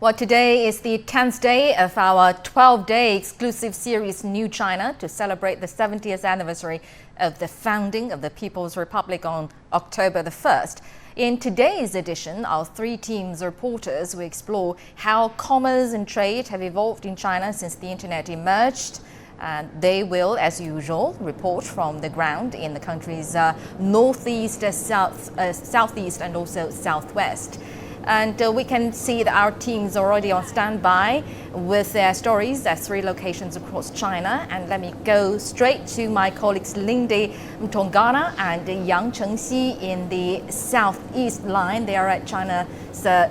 Well, today is the 10th day of our 12-day exclusive series New China to celebrate the 70th anniversary of the founding of the People's Republic on October the 1st. In today's edition, our three teams reporters will explore how commerce and trade have evolved in China since the internet emerged. And they will, as usual, report from the ground in the country's northeast, southeast and also southwest. And we can see that our teams are already on standby with their stories at three locations across China. And let me go straight to my colleagues Lindy Mtongana and Yang Chengxi in the southeast line. They are at China's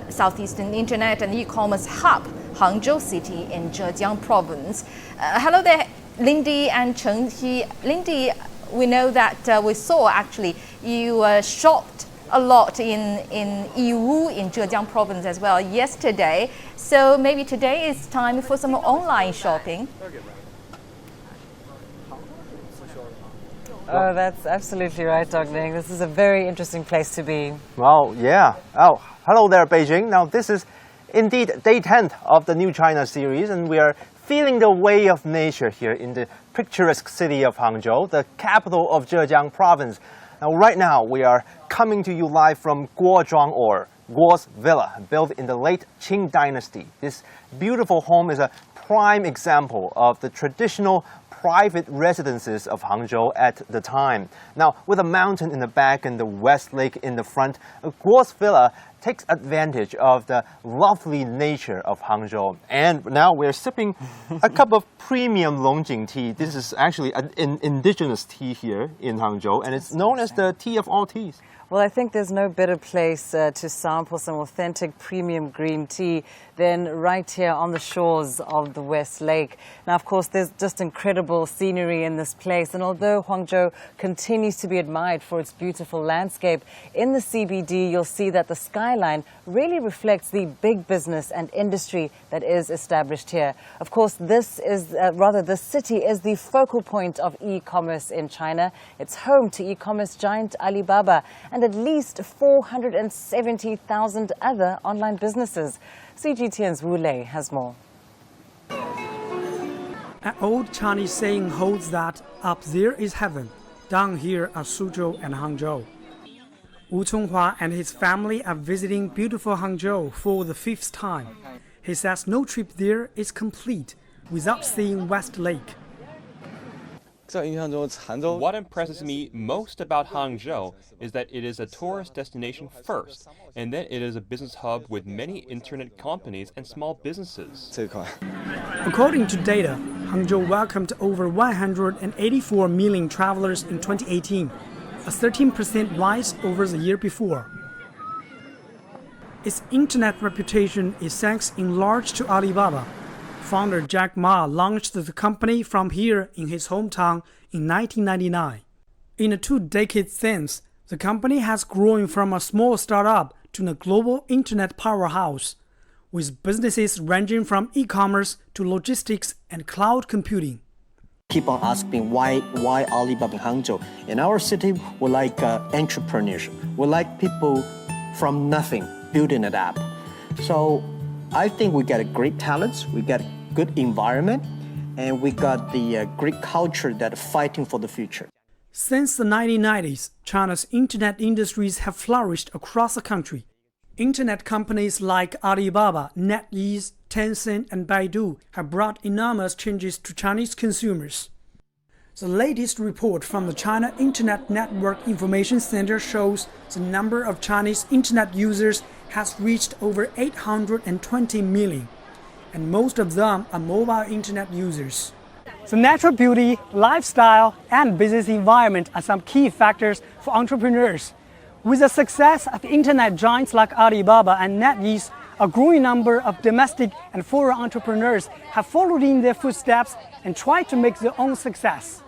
southeastern internet and e-commerce hub, Hangzhou city in Zhejiang province. Hello there, Lindy and Chengxi. Lindy, we know that we saw actually you shopped a lot in Yiwu in Zhejiang province as well yesterday. So maybe today is time for some online shopping. Oh, that's absolutely right, Dr. Ning. This is a very interesting place to be. Well, yeah. Oh, hello there, Beijing. Now, this is indeed day 10 of the New China series, and we are feeling the way of nature here in the picturesque city of Hangzhou, the capital of Zhejiang province. Now, right now, we are coming to you live from Guozhuang, or Guo's Villa, built in the late Qing dynasty. This beautiful home is a prime example of the traditional private residences of Hangzhou at the time. Now, with a mountain in the back and the West Lake in the front, Guo's Villa takes advantage of the lovely nature of Hangzhou. And now we're sipping a cup of premium Longjing tea. This is actually an indigenous tea here in Hangzhou, and it's known as the tea of all teas. Well, I think there's no better place to sample some authentic premium green tea than right here on the shores of the West Lake. Now, of course, there's just incredible scenery in this place. And although Hangzhou continues to be admired for its beautiful landscape, in the CBD, you'll see that the skyline really reflects the big business and industry that is established here. Of course, this city is the focal point of e-commerce in China. It's home to e-commerce giant Alibaba and at least 470,000 other online businesses. CGTN's Wu Lei has more. An old Chinese saying holds that up there is heaven, down here are Suzhou and Hangzhou. Wu Chonghua and his family are visiting beautiful Hangzhou for the 5th time. He says no trip there is complete without seeing West Lake. What impresses me most about Hangzhou is that it is a tourist destination first, and then it is a business hub with many internet companies and small businesses. According to data, Hangzhou welcomed over 184 million travelers in 2018, a 13% rise over the year before. Its internet reputation is thanks in large to Alibaba. Founder Jack Ma launched the company from here in his hometown in 1999. In the 2 decades since, the company has grown from a small startup to a global internet powerhouse, with businesses ranging from e-commerce to logistics and cloud computing. Keep on asking why Alibaba in Hangzhou. In our city, we like entrepreneurship. We like people from nothing building an app. So I think we got great talents, we got good environment, and we got the great culture that is fighting for the future. Since the 1990s, China's internet industries have flourished across the country. Internet companies like Alibaba, NetEase, Tencent, and Baidu have brought enormous changes to Chinese consumers. The latest report from the China Internet Network Information Center shows the number of Chinese internet users has reached over 820 million, and most of them are mobile internet users. The natural beauty, lifestyle, and business environment are some key factors for entrepreneurs. With the success of internet giants like Alibaba and NetEase, a growing number of domestic and foreign entrepreneurs have followed in their footsteps and tried to make their own success.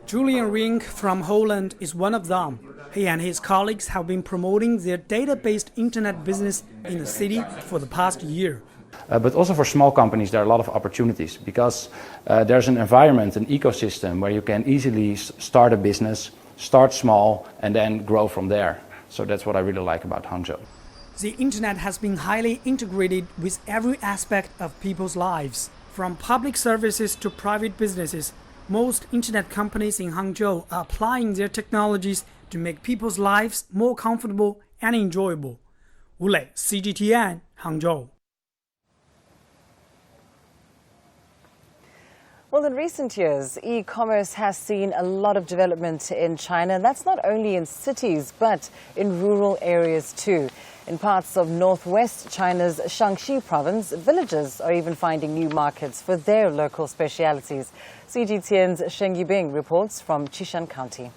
Julian Rink from Holland is one of them. He and his colleagues have been promoting their data-based internet business in the city for the past year. But also for small companies, there are a lot of opportunities because there's an environment, an ecosystem where you can easily start a business, start small, and then grow from there. So that's what I really like about Hangzhou. The internet has been highly integrated with every aspect of people's lives. From public services to private businesses, most internet companies in Hangzhou are applying their technologies to make people's lives more comfortable and enjoyable. Wu Lei, CGTN, Hangzhou. Well, in recent years, e-commerce has seen a lot of development in China. That's not only in cities, but in rural areas too. In parts of northwest China's Shaanxi province, villagers are even finding new markets for their local specialities. CGTN's Sheng Yibing reports from Qishan County.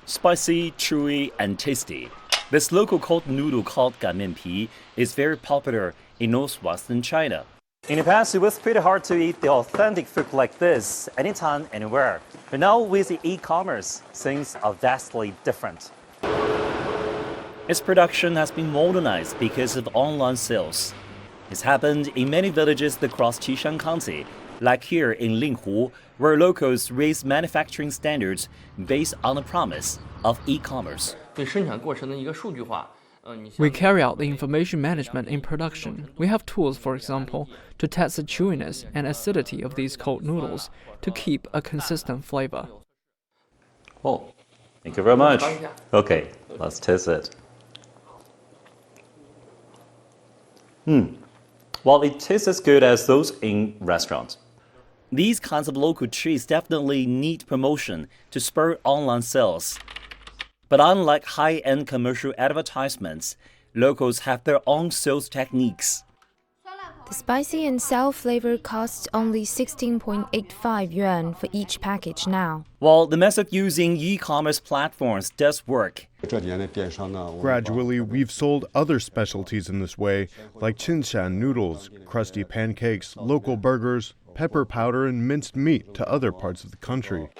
Spicy, chewy, and tasty. This local cold noodle called ganmianpi is very popular in northwestern China. In the past, it was pretty hard to eat the authentic food like this anytime, anywhere. But now with the e-commerce, things are vastly different. Its production has been modernized because of online sales. It's happened in many villages across Qishan County, like here in Linghu, where locals raise manufacturing standards based on the promise of e-commerce. We carry out the information management in production. We have tools, for example, to test the chewiness and acidity of these cold noodles to keep a consistent flavor. Oh, thank you very much. Okay, let's taste it. Well, it tastes as good as those in restaurants. These kinds of local treats definitely need promotion to spur online sales. But unlike high-end commercial advertisements, locals have their own sales techniques. The spicy and sour flavor costs only 16.85 yuan for each package now. While the method using e-commerce platforms does work, gradually we've sold other specialties in this way, like Qinshan noodles, crusty pancakes, local burgers, pepper powder, and minced meat to other parts of the country.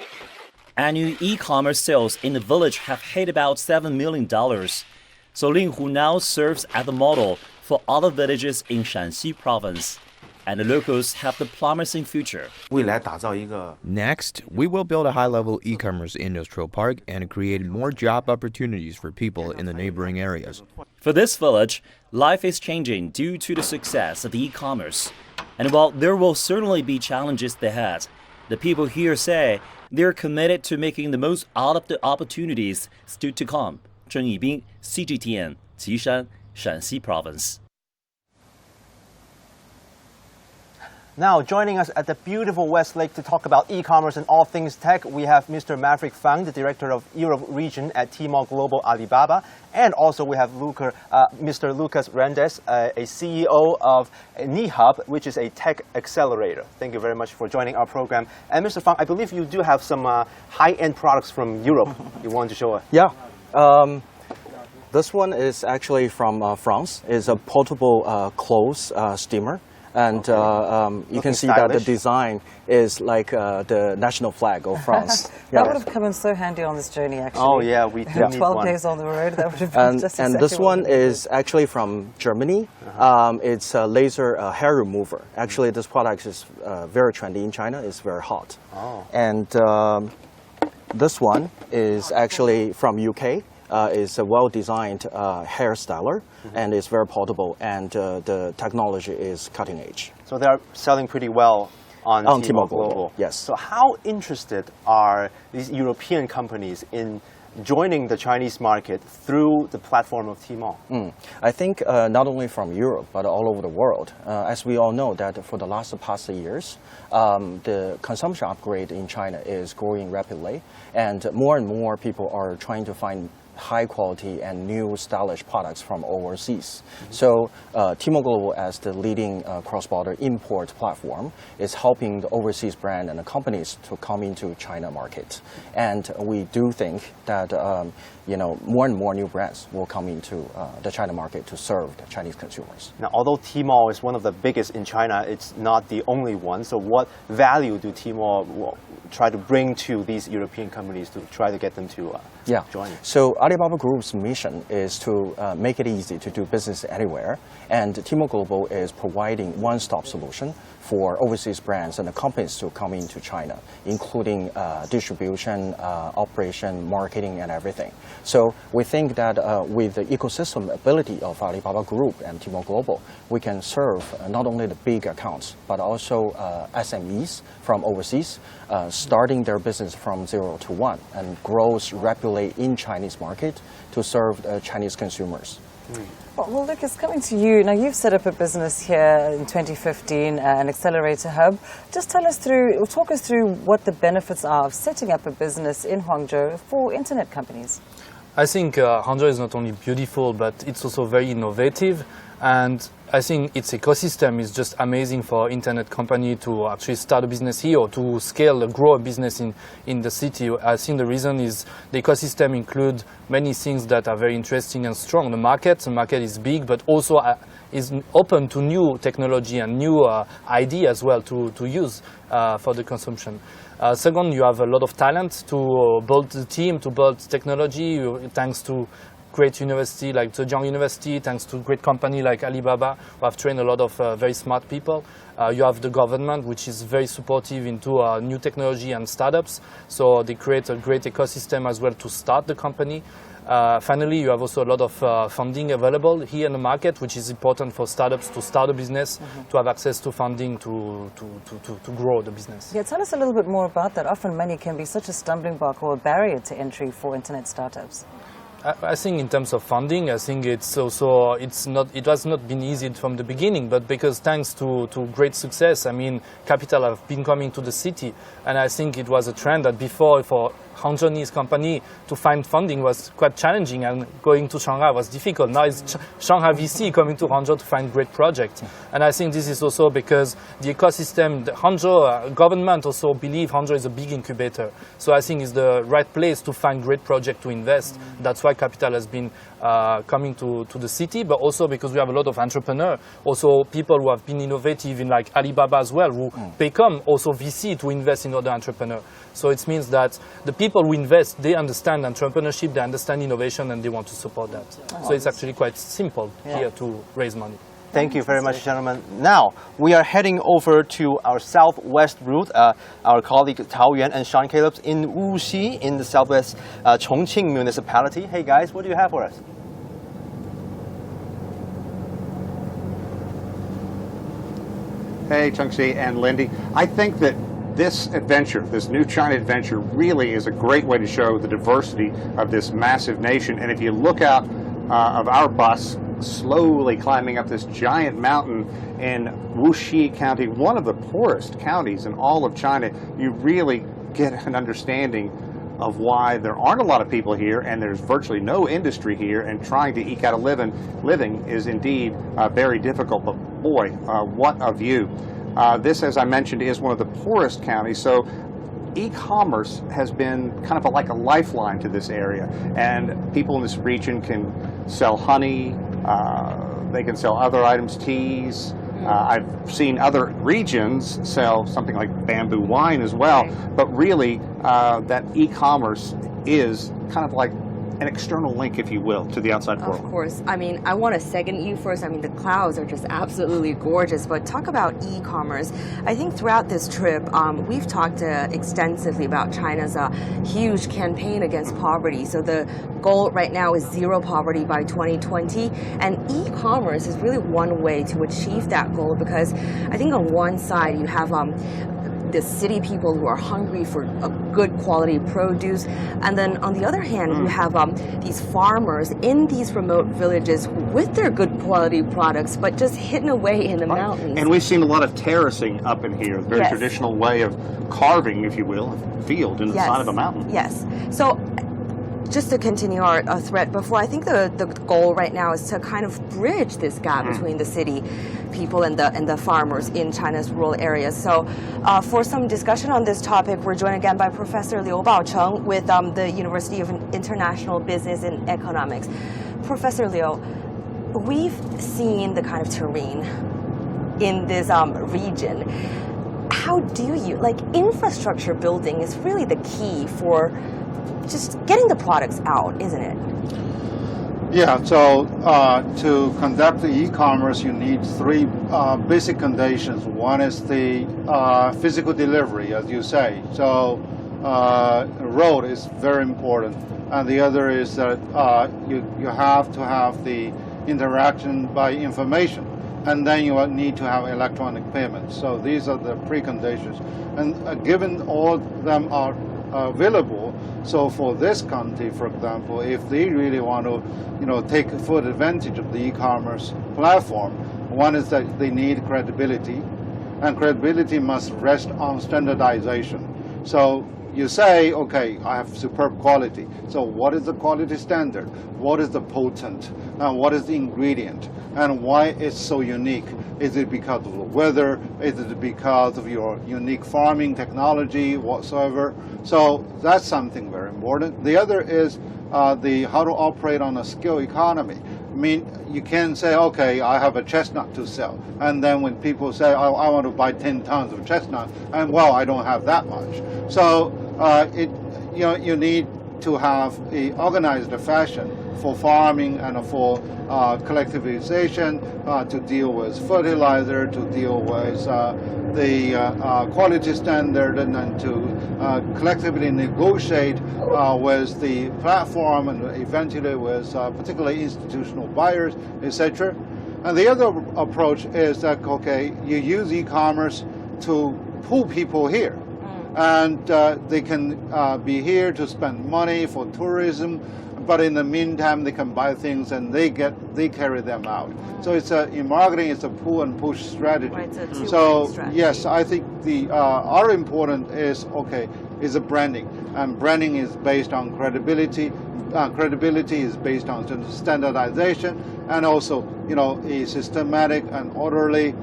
Annual e-commerce sales in the village have hit about $7 million. So Linghu now serves as the model for other villages in Shaanxi province. And the locals have the promising future. Next, we will build a high-level e-commerce industrial park and create more job opportunities for people in the neighboring areas. For this village, life is changing due to the success of e-commerce. And while there will certainly be challenges ahead, the people here say they're committed to making the most out of the opportunities still to come. Zheng Yibing, CGTN, Qishan, Shaanxi Province. Now, joining us at the beautiful West Lake to talk about e-commerce and all things tech, we have Mr. Maverick Fang, the Director of Europe Region at Tmall Global Alibaba. And also we have Mr. Lucas Rendes, a CEO of NiHub, which is a tech accelerator. Thank you very much for joining our program. And Mr. Fang, I believe you do have some high-end products from Europe you want to show us. Yeah. This one is actually from France. It's a portable clothes steamer. And you can see that the design is like the national flag of France. That would have come in so handy on this journey, actually. Oh, yeah, we do need 12 one. days on the road, that would have been just And exactly this one is actually from Germany. It's a laser hair remover. Actually, this product is very trendy in China. It's very hot. Oh. And this one is actually from UK. It's a well-designed hair styler, and it's very portable, and the technology is cutting edge. So they're selling pretty well on Tmall Global. Yes. So how interested are these European companies in joining the Chinese market through the platform of Tmall? I think not only from Europe, but all over the world. As we all know that for the past years, the consumption upgrade in China is growing rapidly, and more people are trying to find high quality and new stylish products from overseas. So Tmall Global, as the leading cross-border import platform, is helping the overseas brand and the companies to come into China market. And we do think that more and more new brands will come into the China market to serve the Chinese consumers. Now, although Tmall is one of the biggest in China, it's not the only one. So what value do Tmall try to bring to these European companies to try to get them to Yeah. joining? So Alibaba Group's mission is to make it easy to do business anywhere, and Tmall Global is providing one-stop solution for overseas brands and the companies to come into China, including distribution, operation, marketing, and everything. So we think that with the ecosystem ability of Alibaba Group and Tmall Global, we can serve not only the big accounts, but also SMEs from overseas, starting their business from 0 to 1 and grows rapidly in Chinese market to serve Chinese consumers. Well, Lucas, coming to you. Now, you've set up a business here in 2015, an accelerator hub. Just talk us through what the benefits are of setting up a business in Hangzhou for internet companies. I think Hangzhou is not only beautiful, but it's also very innovative. And I think its ecosystem is just amazing for internet company to actually start a business here or to scale, grow a business in the city. I think the reason is the ecosystem includes many things that are very interesting and strong. The market is big, but also is open to new technology and new ideas as well to use for the consumption. Second, you have a lot of talent to build the team, to build technology, thanks to great university like Zhejiang University, thanks to great company like Alibaba, who have trained a lot of very smart people. You have the government, which is very supportive into new technology and startups. So they create a great ecosystem as well to start the company. Finally, you have also a lot of funding available here in the market, which is important for startups to start a business, to have access to funding to grow the business. Yeah, tell us a little bit more about that. Often money can be such a stumbling block or a barrier to entry for internet startups. I think in terms of funding, I think it has not been easy from the beginning, but because thanks to great success, I mean, capital have been coming to the city, and I think it was a trend that before for Hangzhou's company to find funding was quite challenging, and going to Shanghai was difficult. Now it's Shanghai VC coming to Hangzhou to find great projects, and I think this is also because the ecosystem, the Hangzhou government also believe Hangzhou is a big incubator. So I think it's the right place to find great projects to invest. That's why capital has been coming to the city, but also because we have a lot of entrepreneurs, also people who have been innovative in like Alibaba as well, who become also VC to invest in other entrepreneurs. So it means that the people who invest, they understand entrepreneurship, they understand innovation, and they want to support that. So it's actually quite simple here to raise money. Thank you very much, gentlemen. Now, we are heading over to our southwest route. Our colleague Tao Yuan and Sean Caleb in Wuxi in the southwest Chongqing municipality. Hey guys, what do you have for us? Hey, Chengxi and Lindy. I think that this adventure, this new China adventure, really is a great way to show the diversity of this massive nation. And if you look out of our bus slowly climbing up this giant mountain in Wuxi County, one of the poorest counties in all of China, you really get an understanding of why there aren't a lot of people here and there's virtually no industry here, and trying to eke out a living is indeed very difficult. But boy, what a view. This, as I mentioned, is one of the poorest counties, so e-commerce has been kind of like a lifeline to this area, and people in this region can sell honey, they can sell other items, teas. I've seen other regions sell something like bamboo wine as well, but really that e-commerce is kind of like an external link, if you will, to the outside world. Of course. I mean, I want to second you first. I mean, the clouds are just absolutely gorgeous, but talk about e-commerce. I think throughout this trip, we've talked extensively about China's huge campaign against poverty. So the goal right now is zero poverty by 2020, and e-commerce is really one way to achieve that goal, because I think on one side you have the city people who are hungry for a good quality produce, and then on the other hand you have these farmers in these remote villages with their good quality products, but just hidden away in the mountains. And we've seen a lot of terracing up in here, a very traditional way of carving, if you will, a field in the side of a mountain. Yes. So just to continue our thread before, I think the goal right now is to kind of bridge this gap between the city people and the farmers in China's rural areas. So for some discussion on this topic, we're joined again by Professor Liu Baocheng with the University of International Business and Economics. Professor Liu, we've seen the kind of terrain in this region. How do you, like, infrastructure building is really the key for just getting the products out, isn't it? Yeah, so to conduct the e-commerce, you need three basic conditions. One is the physical delivery, as you say. So road is very important. And the other is that you have to have the interaction by information. And then you need to have electronic payments. So these are the preconditions. And given all of them are available, so for this country, for example, if they really want to, take full advantage of the e-commerce platform, one is that they need credibility, and credibility must rest on standardization. So you say, okay, I have superb quality. So what is the quality standard? What is the potent? And what is the ingredient? And why it's so unique? Is it because of the weather? Is it because of your unique farming technology, whatsoever? So that's something very important. The other is the how to operate on a scale economy. I mean, you can say, okay, I have a chestnut to sell. And then when people say, I want to buy 10 tons of chestnut, and well, I don't have that much. So you need to have a organized fashion for farming and for collectivization, to deal with fertilizer, to deal with the quality standard, and then to collectively negotiate with the platform and eventually with particularly institutional buyers, etc. And the other approach is that, okay, you use e-commerce to pull people here. And they can be here to spend money for tourism, but in the meantime they can buy things and they carry them out. So in marketing it's a pull and push strategy. Right, it's a two-way so strategy. yes, I think the our important is a branding, and branding is based on credibility. Credibility is based on standardization, and also a systematic and orderly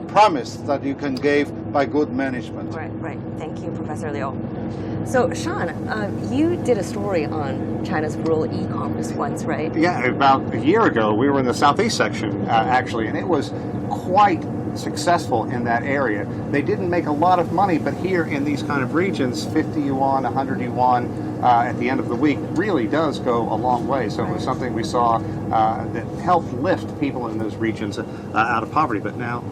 promise that you can give by good management. Right. Thank you, Professor Liu. So, Sean, you did a story on China's rural e-commerce once, right? Yeah, about a year ago, we were in the southeast section, actually, and it was quite successful in that area. They didn't make a lot of money, but here in these kind of regions, 50 yuan, 100 yuan at the end of the week really does go a long way. So it was something we saw that helped lift people in those regions out of poverty. But now...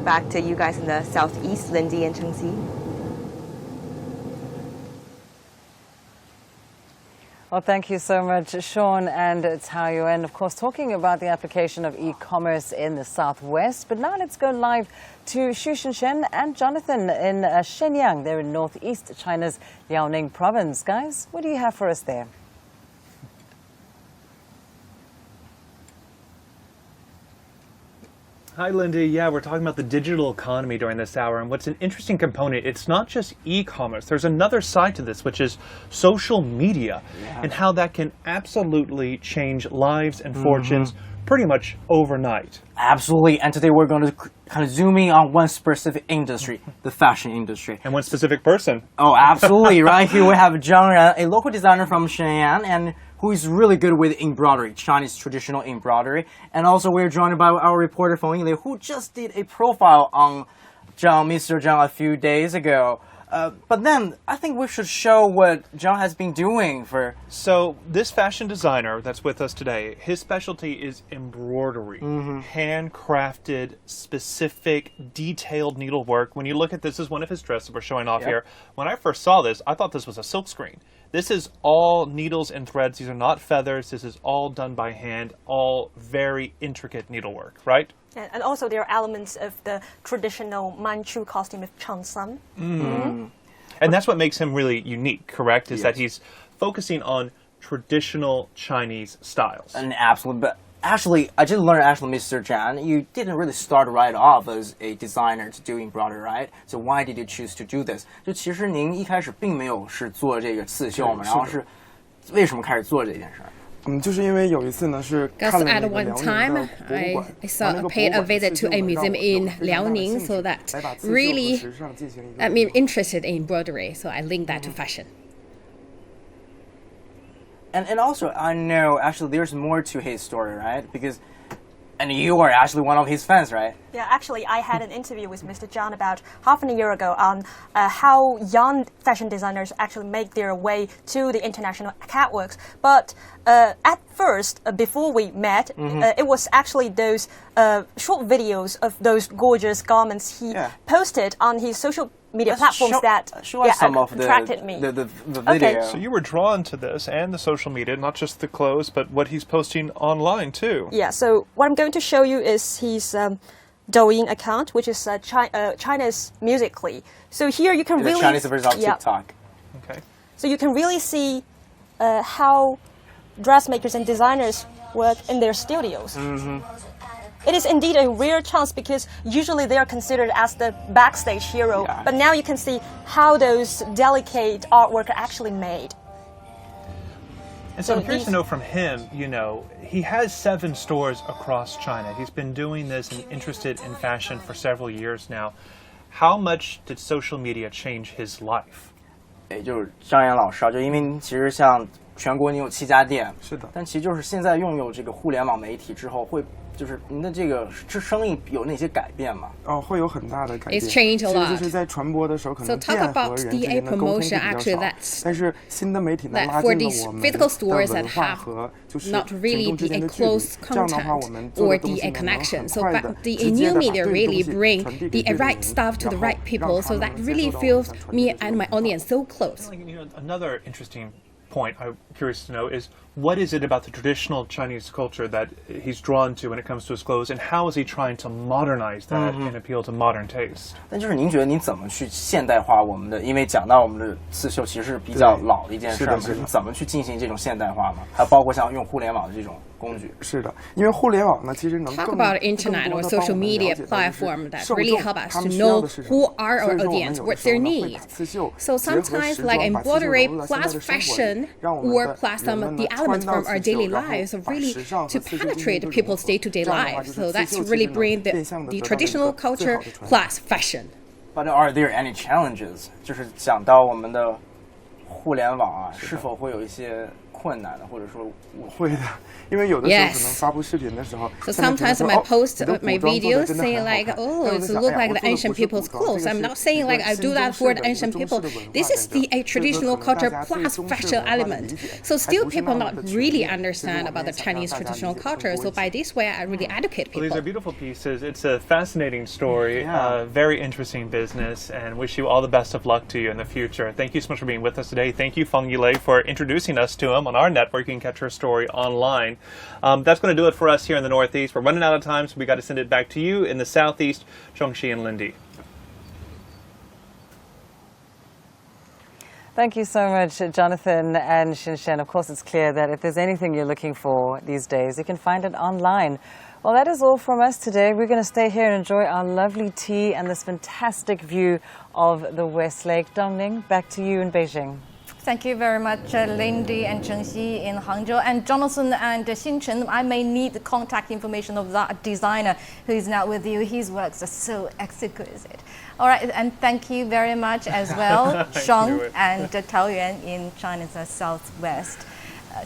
Back to you guys in the southeast, Lindy and Chengxi. Well, thank you so much, Sean and Taoyuan. Of course, talking about the application of e-commerce in the southwest. But now let's go live to Xu Shenshen and Jonathan in Shenyang. They're in northeast China's Liaoning province. Guys, what do you have for us there? Hi, Lindy. Yeah, we're talking about the digital economy during this hour. And what's an interesting component, it's not just e-commerce. There's another side to this, which is social media, and how that can absolutely change lives and fortunes pretty much overnight. Absolutely. And today we're going to kind of zoom in on one specific industry, the fashion industry. And one specific person. Oh, absolutely. Right here we have Zhang Ran, a local designer from Shenyang, and who is really good with embroidery, Chinese traditional embroidery. And also we're joined by our reporter Feng Yili, who just did a profile on Mr. Zhang a few days ago. But then I think we should show what Zhang has been doing for... So this fashion designer that's with us today, his specialty is embroidery. Handcrafted, specific, detailed needlework. When you look at this is one of his dresses we're showing off here. When I first saw this, I thought this was a silkscreen. This is all needles and threads. These are not feathers. This is all done by hand, all very intricate needlework, right? And also there are elements of the traditional Manchu costume of cheongsam. And that's what makes him really unique, correct? Is that he's focusing on traditional Chinese styles. And absolutely. But actually, I just learned, Mr. Zhang, you didn't really start right off as a designer to do embroidery, right? So why did you choose to do this? 就其实您一开始并没有是做这个刺绣嘛，然后是为什么开始做这件事？就是因为有一次呢是看了那个辽宁的博物馆， I paid a visit to a museum in Liaoning, so that really interested in embroidery, so I linked that to fashion. And also, I know, actually, there's more to his story, right? Because And you were actually one of his fans, right? Yeah, actually, I had an interview with Mr. Zhang about half a year ago on how young fashion designers actually make their way to the international catwalks. But at first, before we met, it was actually those short videos of those gorgeous garments he posted on his social media platforms that attracted me. The video. Okay. So you were drawn to this and the social media, not just the clothes, but what he's posting online too. Yeah, so what I'm going to show you is his Douyin account, which is China's Musical.ly. So here you can really... The Chinese version of TikTok. Okay. So you can really see how dressmakers and designers work in their studios. It is indeed a rare chance because usually they are considered as the backstage hero, but now you can see how those delicate artwork are actually made. And so I'm curious to know from him, you know, he has 7 stores across China. He's been doing this and interested in fashion for several years now. How much did social media change his life? 就是张岩老师啊，就因为其实像全国你有7家店，是的，但其实就是现在拥有这个互联网媒体之后会。就是您的这个生意有哪些改变吗？会有很大的改变。It's changed a lot. 就是在传播的时候，可能 So talk about DA promotion. Actually, that's 但是新的媒体呢拉近了我们的文化和就是 not really be a close contact or the a connection. So but the new media really bring the right stuff to the right people. So that really feels me and my audience so close. Another interesting point I'm curious to know is what is it about the traditional Chinese culture that he's drawn to when it comes to his clothes, and how is he trying to modernize that and appeal to modern taste? 那就是您觉得您怎么去现代化我们的？因为讲到我们的刺绣其实是比较老的一件事，你怎么去进行这种现代化嘛？还包括像用互联网的这种工具。是的，因为互联网呢，其实能 Talk about internet or social media platform that really help us to know who are our audience, what's their needs. So sometimes like embroidery plus fashion or plus some of the elements from our daily lives really to penetrate people's day-to-day lives. So that's really bring the traditional culture plus fashion. But are there any challenges? 就是讲到我们的互联网啊，是否会有一些困难的，或者说会的，因为有的时候可能发布视频的时候 So sometimes I post my videos saying like, oh, it look like the ancient people's clothes. I'm not saying like I do that for the ancient people. This is a traditional culture plus fashion element. So still people not really understand about the Chinese traditional culture. So by this way, I really educate people. Well, these are beautiful pieces. It's a fascinating story, very interesting business, and wish you all the best of luck to you in the future. Thank you so much for being with us today. Thank you, Feng Yilei, for introducing us to him on our network. You can catch her story online. That's going to do it for us here in the Northeast. We're running out of time, so we got to send it back to you in the Southeast, Zhongxi and Lindy. Thank you so much, Jonathan and Xinshen. Of course, it's clear that if there's anything you're looking for these days, you can find it online. Well, that is all from us today. We're going to stay here and enjoy our lovely tea and this fantastic view of the West Lake. Dongning, back to you in Beijing. Thank you very much, Lindy and Chengxi in Hangzhou. And Jonathan and Xinchen, I may need the contact information of that designer who is now with you. His works are so exquisite. All right, and thank you very much as well, Sean and Tao Yuan in China's southwest.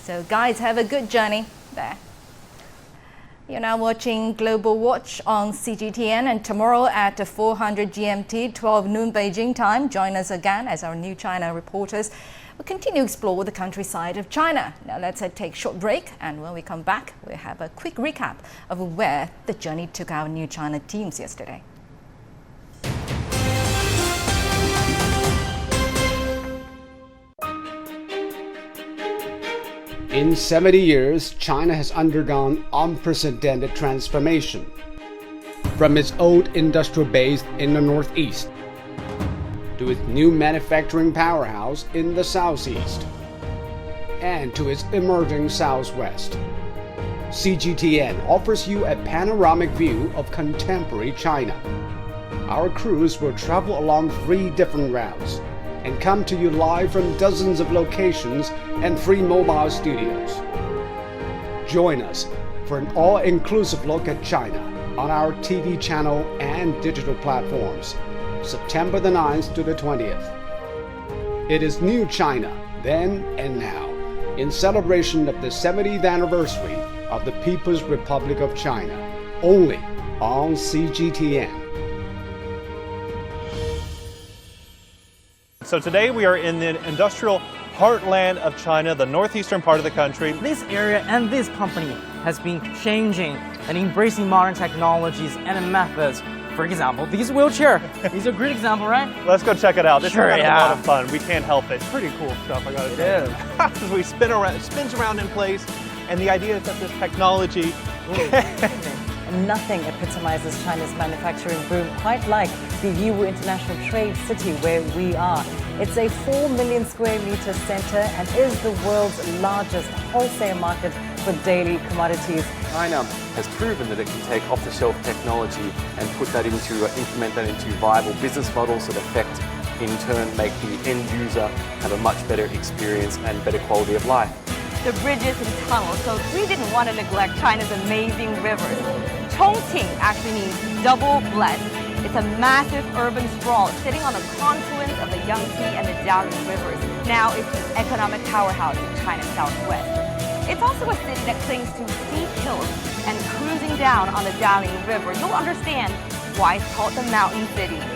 So guys, have a good journey there. You're now watching Global Watch on CGTN, and tomorrow at 400 GMT, 12 noon Beijing time, join us again as our new China reporters will continue to explore the countryside of China. Now let's take a short break, and when we come back, we'll have a quick recap of where the journey took our new China teams yesterday. In 70 years, China has undergone unprecedented transformation. From its old industrial base in the northeast to its new manufacturing powerhouse in the southeast and to its emerging southwest, CGTN offers you a panoramic view of contemporary China. Our crews will travel along 3 different routes and come to you live from dozens of locations and free mobile studios. Join us for an all-inclusive look at China on our TV channel and digital platforms, September the 9th to the 20th. It is New China, then and now, in celebration of the 70th anniversary of the People's Republic of China. only on CGTN. So today we are in the industrial heartland of China, the northeastern part of the country. This area and this company has been changing and embracing modern technologies and methods. For example, this wheelchair is a great example, right? Let's go check it out. This Sure, is yeah. a lot of fun. We can't help it. It's pretty cool stuff, I gotta say. It is. As we spin around, it spins around in place, and the idea is that this technology Nothing epitomizes China's manufacturing boom quite like the Yiwu International Trade City where we are. It's a 4 million square meter center and is the world's largest wholesale market for daily commodities. China has proven that it can take off-the-shelf technology and put that implement that into viable business models that affect, in turn, make the end user have a much better experience and better quality of life. The bridges and tunnels, so we didn't want to neglect China's amazing rivers. Chongqing actually means double blessed. It's a massive urban sprawl sitting on the confluence of the Yangtze and the Jialing rivers. Now it's an economic powerhouse in China's southwest. It's also a city that clings to steep hills, and cruising down on the Jialing River, you'll understand why it's called the Mountain City.